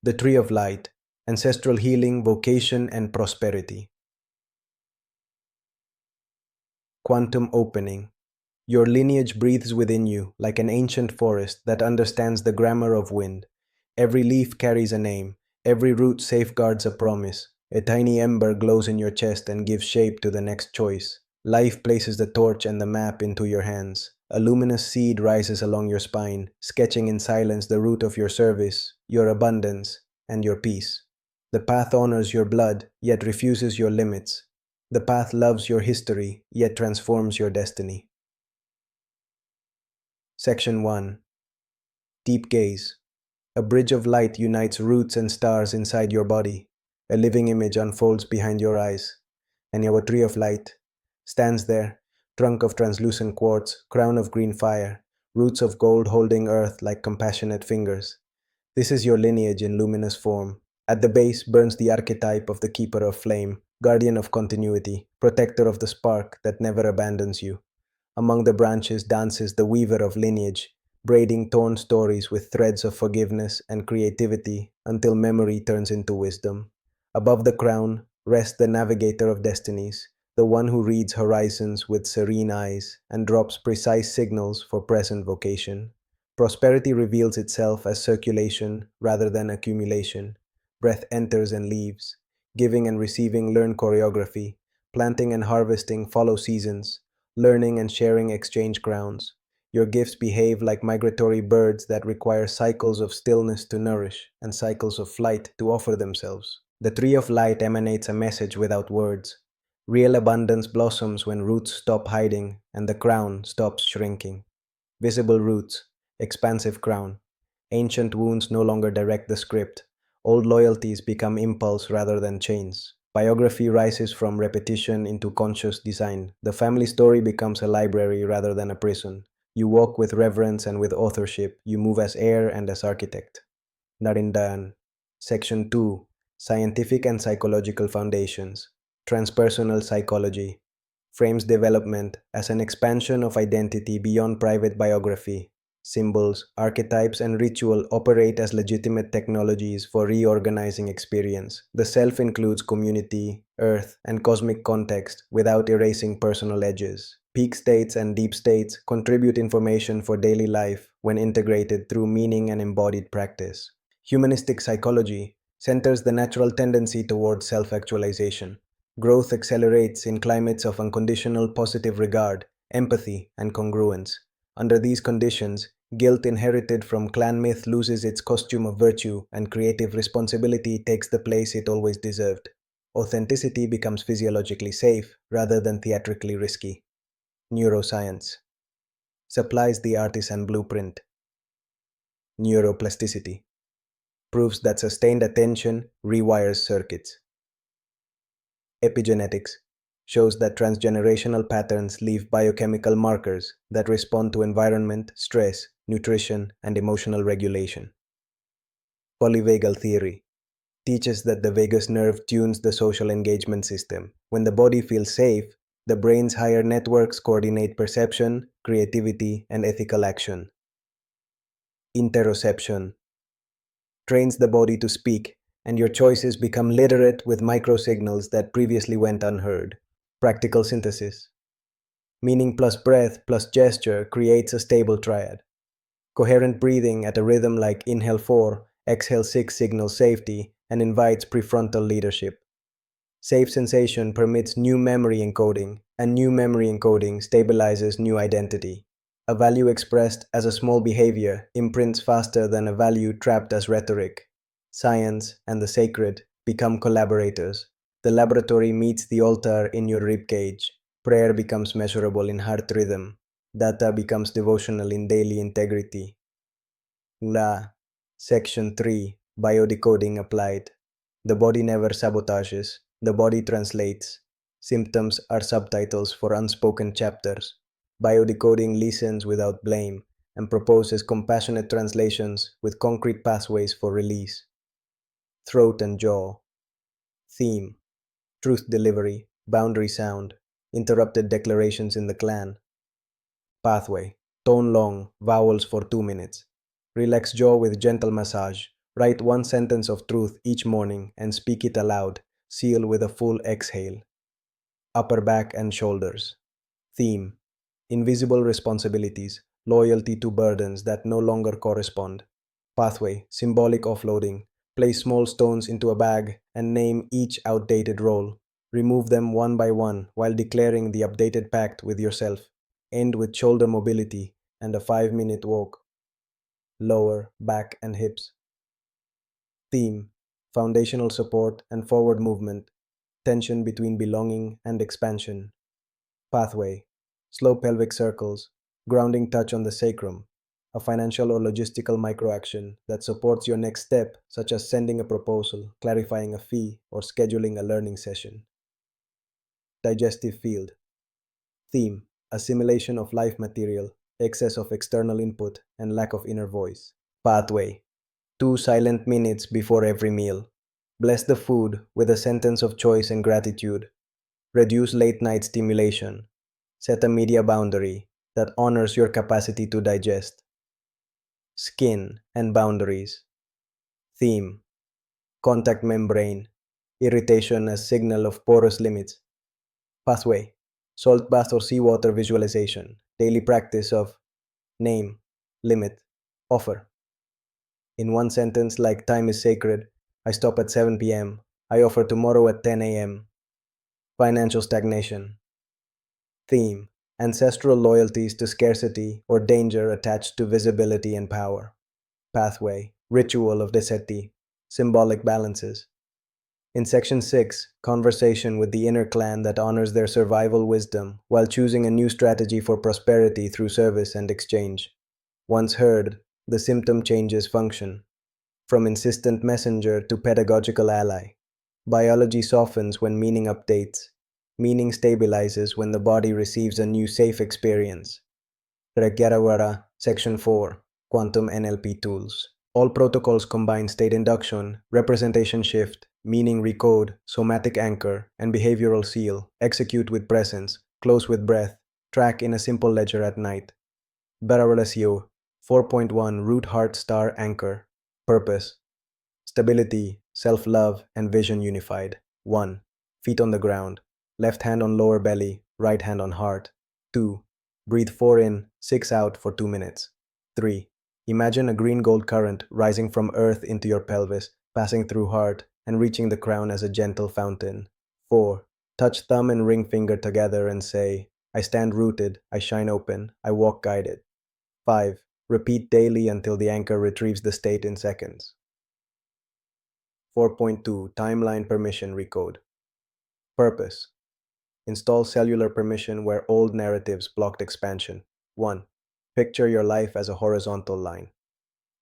The Tree of Light, ancestral healing, vocation, and prosperity. Quantum opening. Your lineage breathes within you like an ancient forest that understands the grammar of wind. Every leaf carries a name, every root safeguards a promise. A tiny ember glows in your chest and gives shape to the next choice. Life places the torch and the map into your hands. A luminous seed rises along your spine, sketching in silence the root of your service, your abundance, and your peace. The path honors your blood, yet refuses your limits. The path loves your history, yet transforms your destiny. Section 1. Deep Gaze. A bridge of light unites roots and stars inside your body. A living image unfolds behind your eyes. And your tree of light stands there, trunk of translucent quartz, crown of green fire, roots of gold holding earth like compassionate fingers. This is your lineage in luminous form. At the base burns the archetype of the keeper of flame, guardian of continuity, protector of the spark that never abandons you. Among the branches dances the weaver of lineage, braiding torn stories with threads of forgiveness and creativity until memory turns into wisdom. Above the crown rests the navigator of destinies, the one who reads horizons with serene eyes and drops precise signals for present vocation. Prosperity reveals itself as circulation rather than accumulation. Breath enters and leaves. Giving and receiving learn choreography. Planting and harvesting follow seasons. Learning and sharing exchange crowns. Your gifts behave like migratory birds that require cycles of stillness to nourish and cycles of flight to offer themselves. The tree of light emanates a message without words. Real abundance blossoms when roots stop hiding and the crown stops shrinking. Visible roots, expansive crown. Ancient wounds no longer direct the script. Old loyalties become impulse rather than chains. Biography rises from repetition into conscious design. The family story becomes a library rather than a prison. You walk with reverence and with authorship. You move as heir and as architect. Narindan. Section 2. Scientific and Psychological Foundations. Transpersonal Psychology. Frames development as an expansion of identity beyond private biography. Symbols, archetypes, and ritual operate as legitimate technologies for reorganizing experience. The self includes community, earth, and cosmic context without erasing personal edges. Peak states and deep states contribute information for daily life when integrated through meaning and embodied practice. Humanistic psychology centers the natural tendency towards self-actualization. Growth accelerates in climates of unconditional positive regard, empathy, and congruence. Under these conditions, guilt inherited from clan myth loses its costume of virtue and creative responsibility takes the place it always deserved. Authenticity becomes physiologically safe rather than theatrically risky. Neuroscience supplies the artisan blueprint. Neuroplasticity proves that sustained attention rewires circuits. Epigenetics shows that transgenerational patterns leave biochemical markers that respond to environment, stress, nutrition, and emotional regulation. Polyvagal theory teaches that the vagus nerve tunes the social engagement system. When the body feels safe, the brain's higher networks coordinate perception, creativity, and ethical action. Interoception trains the body to speak, and your choices become literate with microsignals that previously went unheard. Practical synthesis. Meaning plus breath plus gesture creates a stable triad. Coherent breathing at a rhythm like inhale 4, exhale 6 signals safety and invites prefrontal leadership. Safe sensation permits new memory encoding, and new memory encoding stabilizes new identity. A value expressed as a small behavior imprints faster than a value trapped as rhetoric. Science and the sacred become collaborators. The laboratory meets the altar in your ribcage. Prayer becomes measurable in heart rhythm. Data becomes devotional in daily integrity. Section 3. Biodecoding applied. The body never sabotages. The body translates. Symptoms are subtitles for unspoken chapters. Biodecoding listens without blame and proposes compassionate translations with concrete pathways for release. Throat and jaw. Theme: truth delivery, boundary sound, interrupted declarations in the clan. Pathway: tone long, vowels for 2 minutes. Relax jaw with gentle massage. Write one sentence of truth each morning and speak it aloud. Seal with a full exhale. Upper back and shoulders. Theme: invisible responsibilities, loyalty to burdens that no longer correspond. Pathway: symbolic offloading. Place small stones into a bag and name each outdated role. Remove them one by one while declaring the updated pact with yourself. End with shoulder mobility and a 5-minute walk. Lower back and hips. Theme: foundational support and forward movement, tension between belonging and expansion. Pathway: slow pelvic circles, grounding touch on the sacrum, a financial or logistical microaction that supports your next step, such as sending a proposal, clarifying a fee, or scheduling a learning session. Digestive field. Theme: assimilation of life material, excess of external input, and lack of inner voice. Pathway: 2 silent minutes before every meal. Bless the food with a sentence of choice and gratitude. Reduce late night stimulation. Set a media boundary that honors your capacity to digest. Skin and boundaries. Theme: contact membrane, irritation as signal of porous limits. Pathway: salt bath or seawater visualization, daily practice of name, limit, offer. In one sentence, like time is sacred, I stop at 7 p.m., I offer tomorrow at 10 a.m. Financial stagnation. Theme: ancestral loyalties to scarcity or danger attached to visibility and power. Pathway: ritual of Deseti, symbolic balances. In Section 6, conversation with the inner clan that honors their survival wisdom while choosing a new strategy for prosperity through service and exchange. Once heard, the symptom changes function. From insistent messenger to pedagogical ally. Biology softens when meaning updates. Meaning stabilizes when the body receives a new safe experience. Regyarawara, Section 4, Quantum NLP Tools. All protocols combine state induction, representation shift, meaning recode, somatic anchor, and behavioral seal. Execute with presence, close with breath, track in a simple ledger at night. Barawalasio, 4.1 Root Heart Star Anchor. Purpose: stability, self-love, and vision unified. 1. Feet on the ground. Left hand on lower belly, right hand on heart. 2. Breathe 4 in, 6 out for 2 minutes. 3. Imagine a green gold current rising from earth into your pelvis, passing through heart, and reaching the crown as a gentle fountain. 4. Touch thumb and ring finger together and say, I stand rooted, I shine open, I walk guided. 5. Repeat daily until the anchor retrieves the state in seconds. 4.2 Timeline Permission Recode. Purpose: install cellular permission where old narratives blocked expansion. 1. Picture your life as a horizontal line.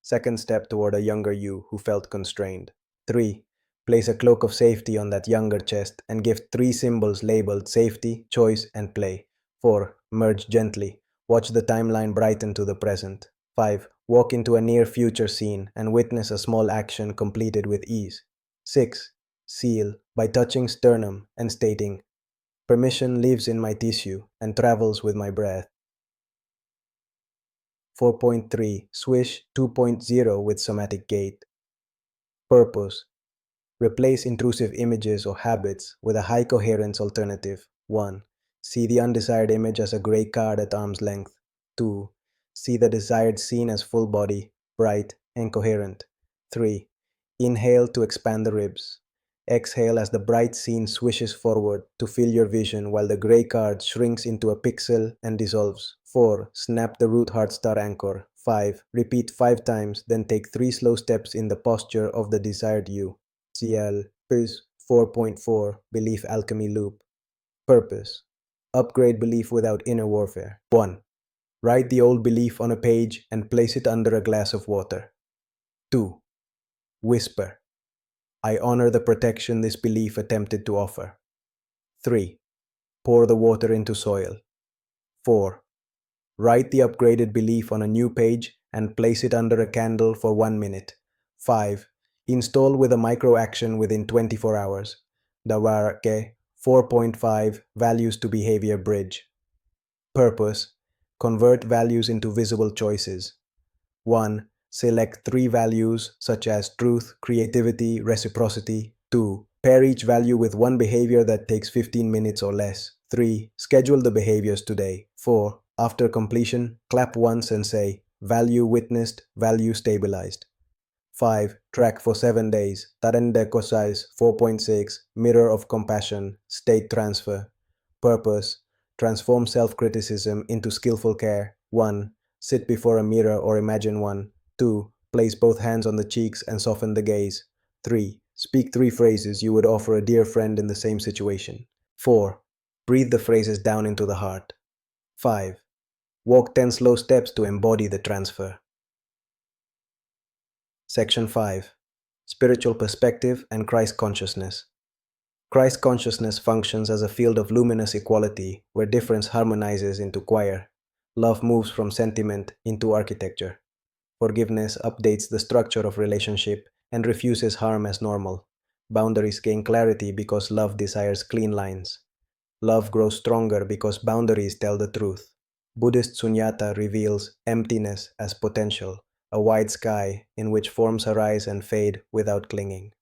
Second step toward a younger you who felt constrained. 3. Place a cloak of safety on that younger chest and give 3 symbols labeled safety, choice, and play. 4. Merge gently. Watch the timeline brighten to the present. 5. Walk into a near future scene and witness a small action completed with ease. 6. Seal by touching sternum and stating, permission lives in my tissue and travels with my breath. 4.3 Swish 2.0 with somatic gait. Purpose: replace intrusive images or habits with a high coherence alternative. 1. See the undesired image as a gray card at arm's length. 2. See the desired scene as full body, bright, and coherent. 3. Inhale to expand the ribs. Exhale as the bright scene swishes forward to fill your vision while the gray card shrinks into a pixel and dissolves. 4. Snap the root heart star anchor. 5. Repeat 5 times, then take 3 slow steps in the posture of the desired you. CL PIS 4.4 Belief Alchemy Loop. Purpose: upgrade belief without inner warfare. 1. Write the old belief on a page and place it under a glass of water. 2. Whisper, I honor the protection this belief attempted to offer. 3. Pour the water into soil. 4. Write the upgraded belief on a new page and place it under a candle for 1 minute. 5. Install with a micro action within 24 hours. Dawarake 4.5 Values to Behavior Bridge. Purpose: convert values into visible choices. 1. Select 3 values such as truth, creativity, reciprocity. 2. Pair each value with one behavior that takes 15 minutes or less. 3. Schedule the behaviors today. 4. After completion, clap once and say, value witnessed, value stabilized. 5. Track for 7 days. Tarende size 4.6. Mirror of compassion. State transfer. Purpose. Transform self-criticism into skillful care. 1. Sit before a mirror or imagine one. 2. Place both hands on the cheeks and soften the gaze. 3. Speak 3 phrases you would offer a dear friend in the same situation. 4. Breathe the phrases down into the heart. 5. Walk 10 slow steps to embody the transfer. Section 5. Spiritual Perspective and Christ Consciousness. Christ consciousness functions as a field of luminous equality where difference harmonizes into choir. Love moves from sentiment into architecture. Forgiveness updates the structure of relationship and refuses harm as normal. Boundaries gain clarity because love desires clean lines. Love grows stronger because boundaries tell the truth. Buddhist sunyata reveals emptiness as potential, a wide sky in which forms arise and fade without clinging.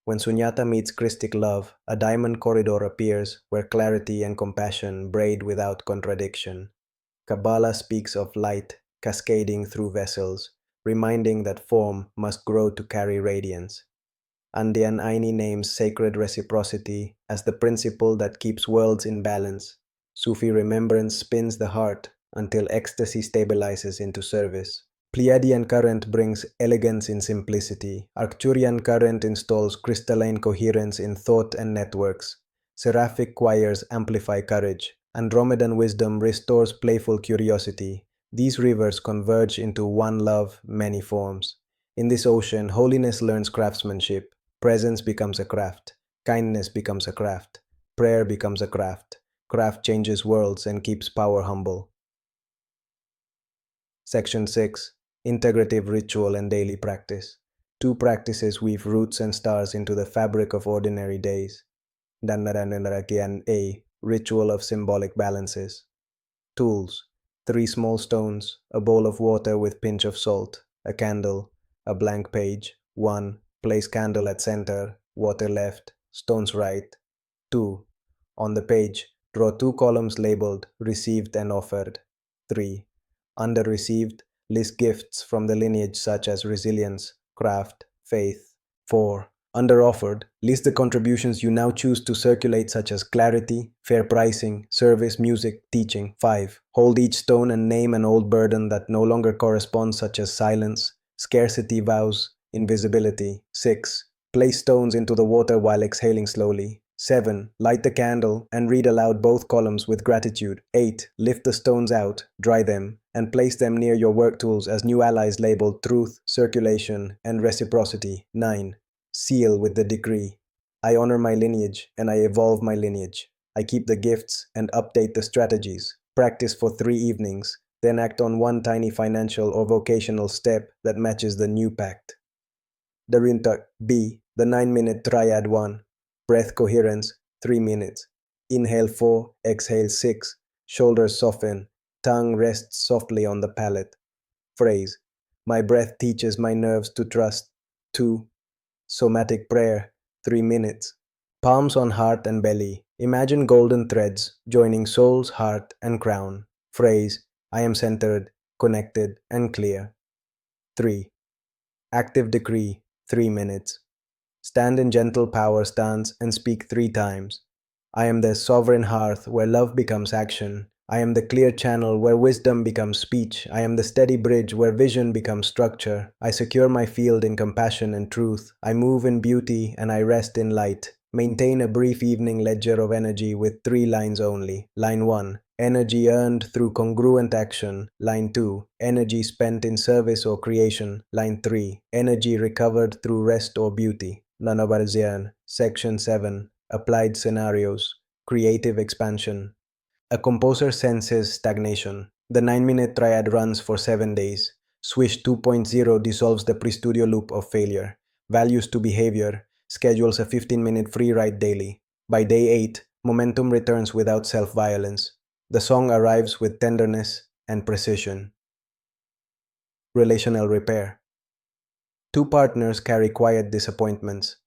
When sunyata meets Christic love, a diamond corridor appears where clarity and compassion braid without contradiction. Kabbalah speaks of light cascading through vessels, reminding that form must grow to carry radiance. Andian Aini names sacred reciprocity as the principle that keeps worlds in balance. Sufi remembrance spins the heart until ecstasy stabilizes into service. PLEIADIAN current brings elegance in simplicity. Arcturian current installs crystalline coherence in thought and networks. Seraphic choirs amplify courage. Andromedan wisdom restores playful curiosity. These rivers converge into one love, many forms. In this ocean, holiness learns craftsmanship. Presence becomes a craft. Kindness becomes a craft. Prayer becomes a craft. Craft changes worlds and keeps power humble. Section 6. Integrative Ritual and Daily Practice. 2 practices weave roots and stars into the fabric of ordinary days. A. Ritual of Symbolic Balances. Tools. 3 small stones, a bowl of water with pinch of salt, a candle, a blank page. 1. Place candle at center, water left, stones right. 2. On the page, draw 2 columns labeled Received and Offered. 3. Under Received, list gifts from the lineage such as resilience, craft, faith. 4. Under Offered, list the contributions you now choose to circulate such as clarity, fair pricing, service, music, teaching. 5. Hold each stone and name an old burden that no longer corresponds such as silence, scarcity vows, invisibility. 6. Place stones into the water while exhaling slowly. 7. Light the candle and read aloud both columns with gratitude. 8. Lift the stones out, dry them, and place them near your work tools as new allies labeled truth, circulation, and reciprocity. 9. Seal with the decree. I honor my lineage and I evolve my lineage. I keep the gifts and update the strategies. Practice for 3 evenings, then act on one tiny financial or vocational step that matches the new pact. Darinta B. The 9-minute triad 1. Breath coherence, 3 minutes. Inhale 4, exhale 6. Shoulders soften, tongue rests softly on the palate. Phrase. My breath teaches my nerves to trust. 2. Somatic prayer, 3 minutes. Palms on heart and belly. Imagine golden threads joining soul's heart and crown. Phrase. I am centered, connected, and clear. 3. Active decree, 3 minutes. Stand in gentle power stance and speak 3 times. I am the sovereign hearth where love becomes action. I am the clear channel where wisdom becomes speech. I am the steady bridge where vision becomes structure. I secure my field in compassion and truth. I move in beauty and I rest in light. Maintain a brief evening ledger of energy with 3 lines only. Line 1. Energy earned through congruent action. Line 2. Energy spent in service or creation. Line 3. Energy recovered through rest or beauty. Nanabarzian. Section 7. Applied Scenarios. Creative Expansion. A composer senses stagnation. The 9-minute triad runs for 7 days. Swish 2.0 dissolves the pre-studio loop of failure. Values to behavior. Schedules a 15-minute free ride daily. By day 8, momentum returns without self-violence. The song arrives with tenderness and precision. Relational repair. Two partners carry quiet disappointments.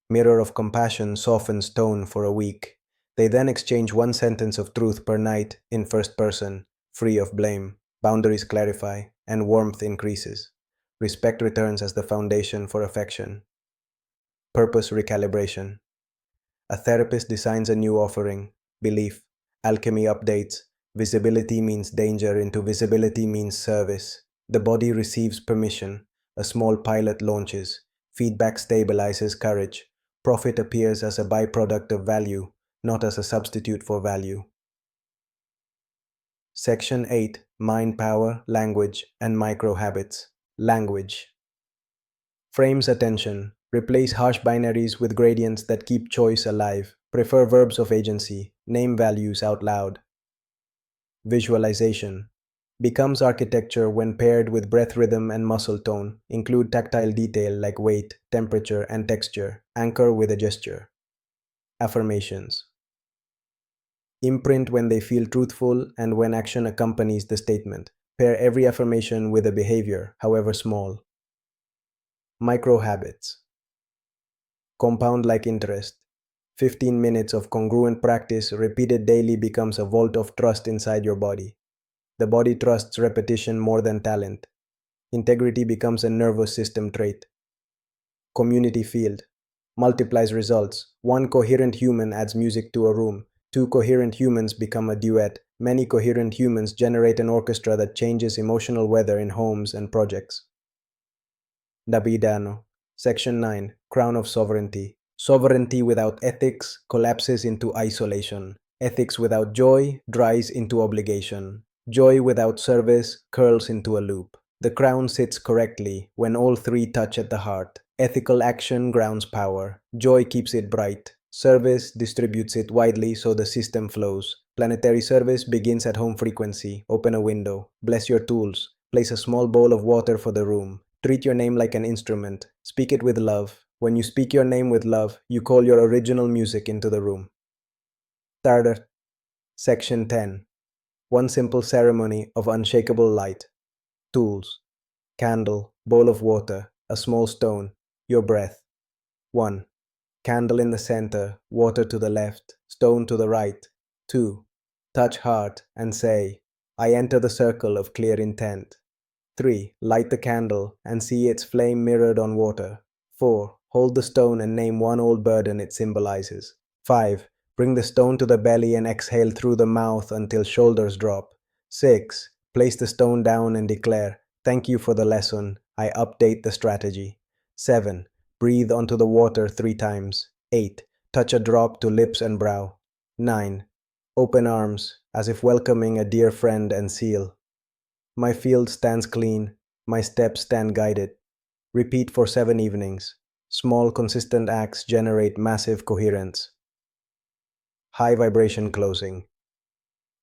Mirror of compassion softens tone for a week. They then exchange one sentence of truth per night in first person, free of blame. Boundaries clarify, and warmth increases. Respect returns as the foundation for affection. Purpose recalibration. A therapist designs a new offering. Belief. Alchemy updates. Visibility means danger into visibility means service. The body receives permission. A small pilot launches. Feedback stabilizes courage. Profit appears as a byproduct of value, not as a substitute for value. Section 8. Mind power, language, and micro habits. Language. Frames attention. Replace harsh binaries with gradients that keep choice alive. Prefer verbs of agency. Name values out loud. Visualization. Becomes architecture when paired with breath rhythm and muscle tone. Include tactile detail like weight, temperature, and texture. Anchor with a gesture. Affirmations. Imprint when they feel truthful and when action accompanies the statement. Pair every affirmation with a behavior, however small. Micro habits. Compound like interest. 15 minutes of congruent practice repeated daily becomes a vault of trust inside your body. The body trusts repetition more than talent. Integrity becomes a nervous system trait. Community field. Multiplies results. One coherent human adds music to a room. Two coherent humans become a duet. Many coherent humans generate an orchestra that changes emotional weather in homes and projects. Dabidano. Section 9. Crown of Sovereignty. Sovereignty without ethics collapses into isolation. Ethics without joy dries into obligation. Joy without service curls into a loop. The crown sits correctly when all three touch at the heart. Ethical action grounds power. Joy keeps it bright. Service distributes it widely so the system flows. Planetary service begins at home frequency. Open a window. Bless your tools. Place a small bowl of water for the room. Treat your name like an instrument. Speak it with love. When you speak your name with love, you call your original music into the room. Starter. Section 10. One simple ceremony of unshakable light. Tools. Candle, bowl of water, a small stone, your breath. 1. Candle in the center, water to the left, stone to the right. 2. Touch heart and say, I enter the circle of clear intent. 3. Light the candle and see its flame mirrored on water. 4. Hold the stone and name one old burden it symbolizes. 5. Bring the stone to the belly and exhale through the mouth until shoulders drop. 6. Place the stone down and declare, thank you for the lesson. I update the strategy. 7. Breathe onto the water 3 times. 8. Touch a drop to lips and brow. 9. Open arms, as if welcoming a dear friend and seal. My field stands clean. My steps stand guided. Repeat for 7 evenings. Small, consistent acts generate massive coherence. High vibration closing.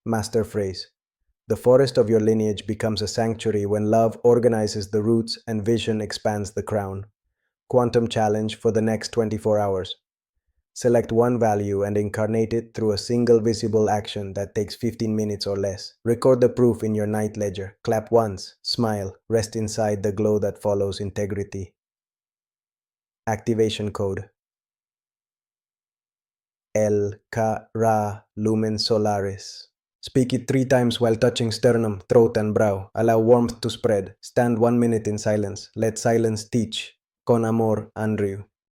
Master phrase. The forest of your lineage becomes a sanctuary when love organizes the roots and vision expands the crown. Quantum challenge for the next 24 hours. Select one value and incarnate it through a single visible action that takes 15 minutes or less. Record the proof in your night ledger. Clap once, smile, rest inside the glow that follows integrity. Activation code. El Ka Ra Lumen Solaris. Speak it 3 times while touching sternum, throat, and brow. Allow warmth to spread. Stand 1 minute in silence. Let silence teach. Con amor, Andrew.